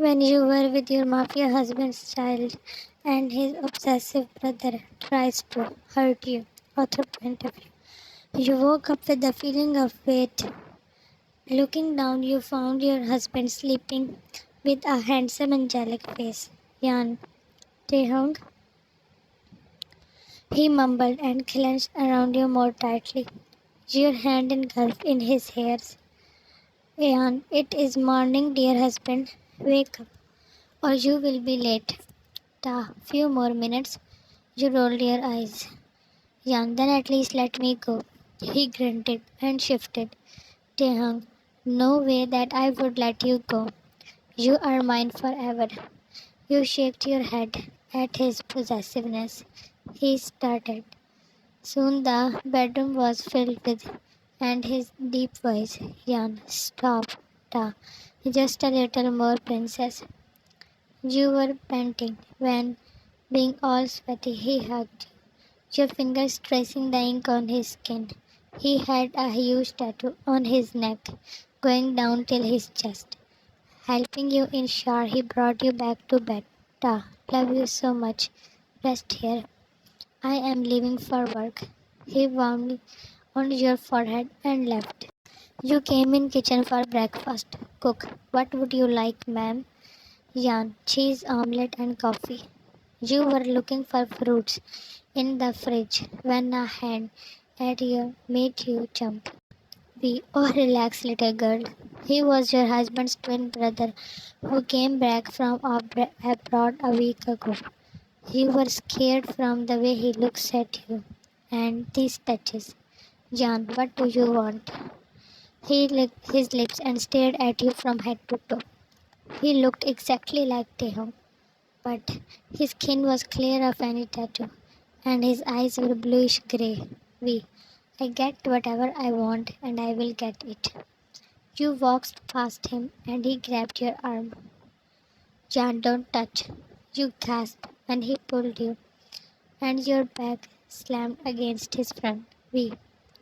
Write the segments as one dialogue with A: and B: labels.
A: When you were with your mafia husband's child and his obsessive brother tries to hurt you, author point of view. You woke up with the feeling of weight. Looking down, you found your husband sleeping with a handsome angelic face. Yan, Taehyung, he mumbled and clenched around you more tightly, your hand engulfed in his hairs. Yan, it is morning, dear husband. Wake up, or you will be late. Ta, few more minutes. You rolled your eyes. Yan, then at least let me go. He grunted and shifted. Taehyung, no way that I would let you go. You are mine forever. You shook your head at his possessiveness. He started. Soon the bedroom was filled with, and his deep voice, Yan, stop, Ta, just a little more, princess. You were panting when, being all sweaty, he hugged you, your fingers tracing the ink on his skin. He had a huge tattoo on his neck, going down till his chest. Helping you in shower, he brought you back to bed. Ta, love you so much. Rest here. I am leaving for work. He wound on your forehead and left. You came in kitchen for breakfast. Cook, what would you like, ma'am? Yan, cheese, omelette and coffee. You were looking for fruits in the fridge when a hand at you made you jump. Oh, relax, little girl. He was your husband's twin brother who came back from abroad a week ago. You were scared from the way he looks at you and these touches. John, what do you want? He licked his lips and stared at you from head to toe. He looked exactly like Taehyung, but his skin was clear of any tattoo, and his eyes were bluish grey. I get whatever I want, and I will get it. You walked past him, and he grabbed your arm. Jan, don't touch. You gasped, and he pulled you, and your back slammed against his front.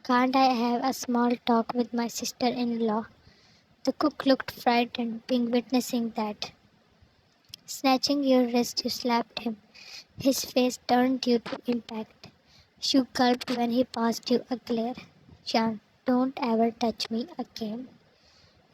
A: Can't I have a small talk with my sister-in-law? The cook looked frightened, being witnessing that. Snatching your wrist, you slapped him. His face turned you to impact. You gulped when he passed you a glare. Jan, don't ever touch me again.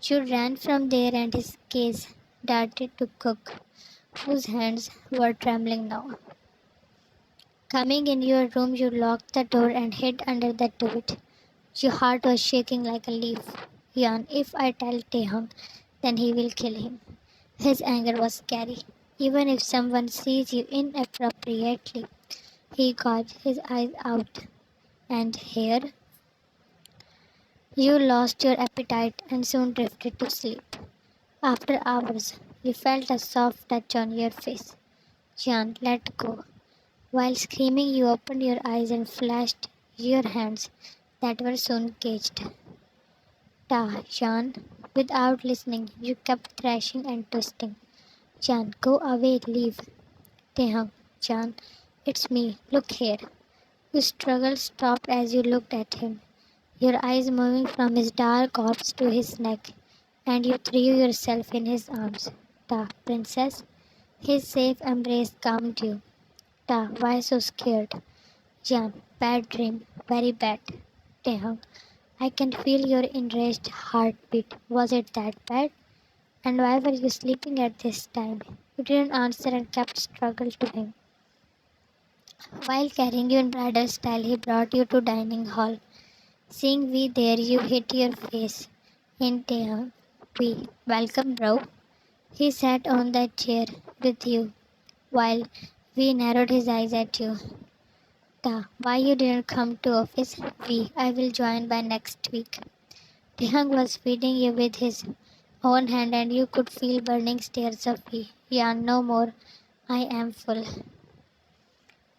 A: You ran from there and his gaze darted to Cook, whose hands were trembling now. Coming in your room, you locked the door and hid under the divan. Your heart was shaking like a leaf. Jan, if I tell Taehyung, then he will kill him. His anger was scary. Even if someone sees you inappropriately, he got his eyes out. And here, you lost your appetite and soon drifted to sleep. After hours, you felt a soft touch on your face. Jan, let go. While screaming, you opened your eyes and flashed your hands that were soon caged. Ta, Jan. Without listening, you kept thrashing and twisting. Jan, go away, leave. Taehyung, Jan, it's me, look here. Your struggle stopped as you looked at him, your eyes moving from his dark orbs to his neck, and you threw yourself in his arms. Ta, princess. His safe embrace calmed you. Ta, why so scared? Jan, bad dream, very bad. Taehyung, I can feel your enraged heartbeat. Was it that bad? And why were you sleeping at this time? You didn't answer and kept struggle to him. While carrying you in bridal style, he brought you to dining hall. Seeing we there, you hit your face in Taehyung. Welcome, bro. He sat on that chair with you while we narrowed his eyes at you. Ta, why you didn't come to office? I will join by next week. Taehyung was feeding you with his own hand and you could feel burning stares of Yeah, no more. I am full.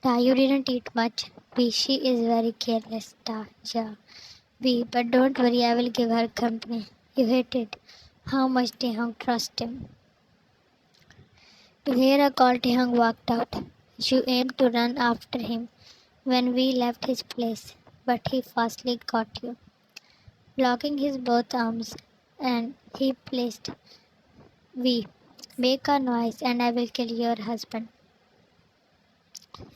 A: Ta, you didn't eat much. She is very careless. Ta, ja. But don't worry, I will give her company. You hate it. How much Taehyung trust him? To hear a call, Taehyung walked out. You aimed to run after him when we left his place, but he fastly caught you. Blocking his both arms, and he placed Make a noise and I will kill your husband.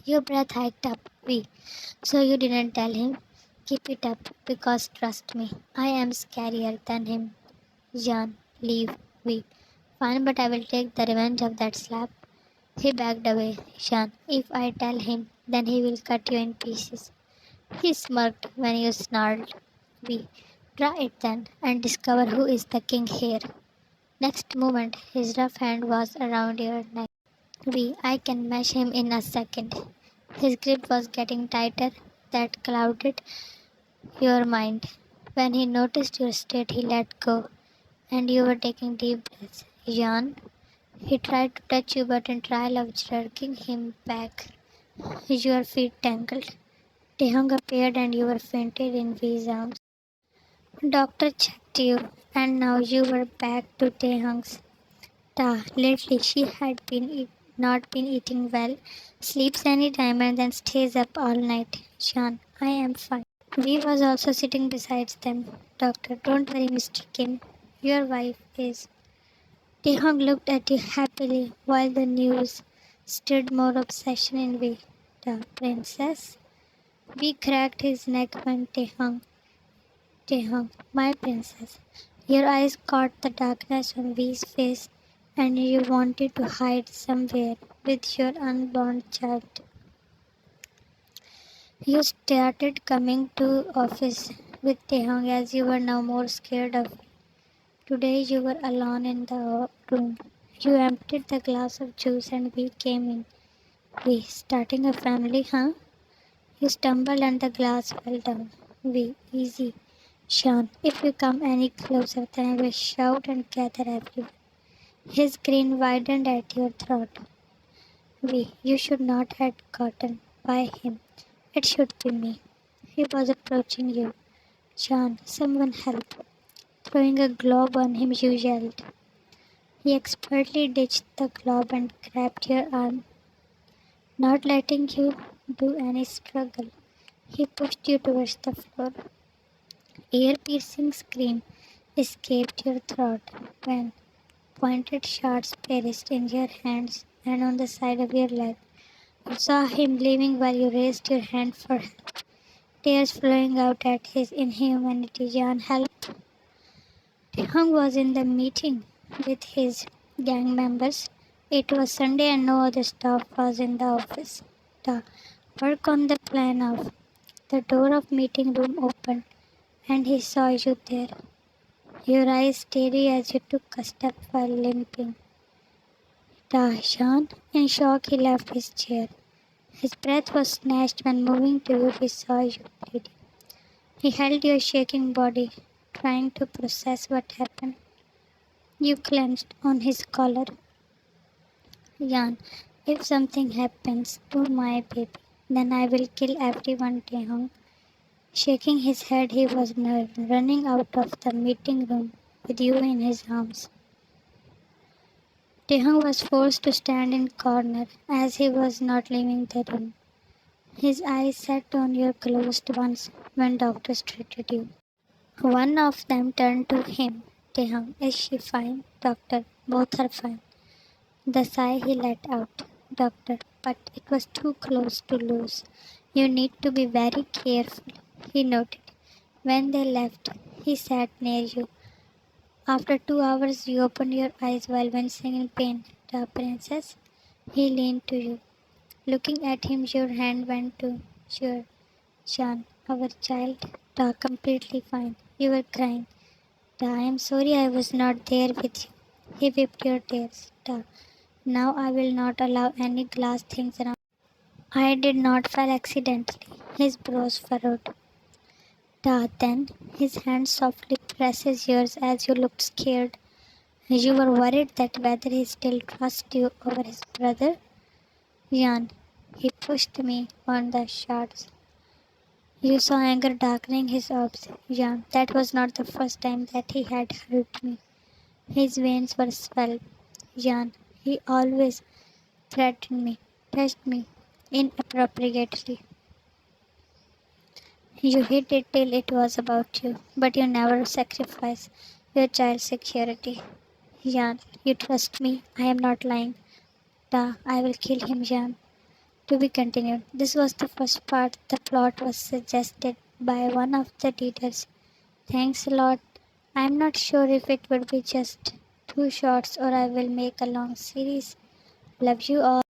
A: Your breath hiked up. So you didn't tell him? Keep it up, because trust me, I am scarier than him. Jan, leave. We. Fine, but I will take the revenge of that slap. He backed away. Jan, if I tell him, then he will cut you in pieces. He smirked when you snarled. We. Try it then, and discover who is the king here. Next moment, his rough hand was around your neck. I can mash him in a second. His grip was getting tighter. That clouded your mind. When he noticed your state, he let go, and you were taking deep breaths. Jan, he tried to touch you, but in trial of jerking him back, your feet tangled. Taehyung appeared, and you were fainted in V's arms. Doctor checked you, and now you were back to Taehyung's. Lately, she had not been eating well, sleeps any time, and then stays up all night. Jan, I am fine. V was also sitting beside them. Doctor, don't worry, Mr. Kim. Your wife is. Taehyung looked at you happily while the news stirred more obsession in V. The princess? V cracked his neck when Taehyung, my princess. Your eyes caught the darkness on V's face, and you wanted to hide somewhere with your unborn child. You started coming to office with Taehyung as you were now more scared of it. Today you were alone in the room. You emptied the glass of juice and we came in. We starting a family, huh? You stumbled and the glass fell down. We easy. Sean, if you come any closer then I will shout and gather everyone. His grin widened at your throat. You should not have gotten by him. It should be me. He was approaching you. Sean, someone help. Throwing a globe on him, you yelled. He expertly ditched the globe and grabbed your arm, not letting you do any struggle. He pushed you towards the floor. Ear-piercing scream escaped your throat when pointed shards perished in your hands and on the side of your leg. You saw him leaving while you raised your hand for help, tears flowing out at his inhumanity. Jan, help! Taehyung was in the meeting with his gang members. It was Sunday and no other staff was in the office. The work on the plan of the door of meeting room opened and he saw you there. Your eyes steady as you took a step while limping. Darshan, in shock, he left his chair. His breath was snatched when moving to you he saw you bleeding. He held your shaking body, trying to process what happened. You clenched on his collar. Jan, if something happens to my baby, then I will kill everyone, Taehyung. Shaking his head, he was running out of the meeting room with you in his arms. Taehyung was forced to stand in corner as he was not leaving the room. His eyes sat on your closed ones when doctors treated you. One of them turned to him. Taehyung, is she fine? Doctor, both are fine. The sigh he let out. Doctor, but it was too close to lose. You need to be very careful, he noted. When they left, he sat near you. After 2 hours, you opened your eyes while wincing in pain. The princess, he leaned to you. Looking at him, your hand went to your Shan, our child. Da, completely fine. You were crying. Da, I am sorry I was not there with you. He wiped your tears. Da, now I will not allow any glass things around. I did not fall accidentally. His brows furrowed. Da, then his hand softly presses yours as you looked scared. You were worried that whether he still trusts you over his brother. Jan, he pushed me on the shards. You saw anger darkening his orbs. Jan, that was not the first time that he had hurt me. His veins were swelled. Jan, he always threatened me, touched me inappropriately. You hid it till it was about you, but you never sacrificed your child's security. Jan, you trust me. I am not lying. Da, I will kill him, Jan. To be continued. This was the first part. The plot was suggested by one of the readers. Thanks a lot. I am not sure if it would be just two shots or I will make a long series. Love you all.